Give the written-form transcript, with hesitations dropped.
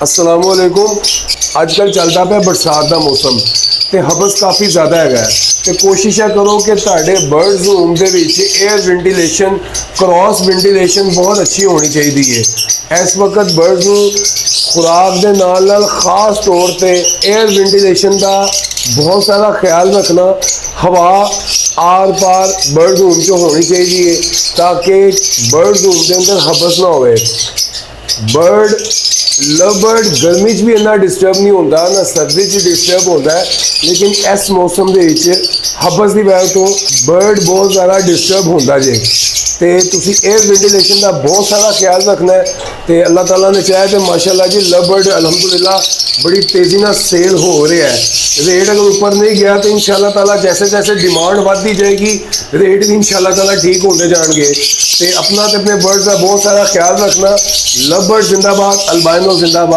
असलामुअलैकुम। अजकल चलता पे बरसात का मौसम तो हबस काफ़ी ज़्यादा है तो कोशिश करो कि तुहाडे बर्ड्स रूम के एयर वेंटिलेशन क्रॉस वेंटिलेशन बहुत अच्छी होनी चाहिए है। इस वक्त बर्ड्स खुराक के नाल खास तौर पर एयर वेंटिलेशन का बहुत सारा ख्याल रखना। हवा आर पार बर्ड रूम च होनी चाहिए ताकि बर्ड रूम के अंदर हबस ना होए। बर्ड लव बर्ड गर्मी भी इन्ना डिस्टर्ब नहीं होता ना सर्दी डिस्टर्ब होता है, लेकिन इस मौसम के हबस की वजह तो बर्ड बहुत ज़्यादा डिस्टर्ब होता जे। तो तुसी एयर वेंटिलेशन का बहुत सारा ख्याल रखना है। तो अल्लाह ताला ने चाहे तो माशाल्लाह जी लव बर्ड अलहमदुलिल्लाह बड़ी तेज़ी ना सेल हो रहा है। रेट अगर ऊपर नहीं गया तो इंशाल्लाह ताला जैसे जैसे डिमांड बढ़ती जाएगी रेट भी इंशाल्लाह ताला ठीक होते जाएंगे। तो अपना तो अपने बर्ड का बहुत सारा ख्याल रखना। लव बर्ड जिंदाबाद, अल्बाइनो जिंदाबाद।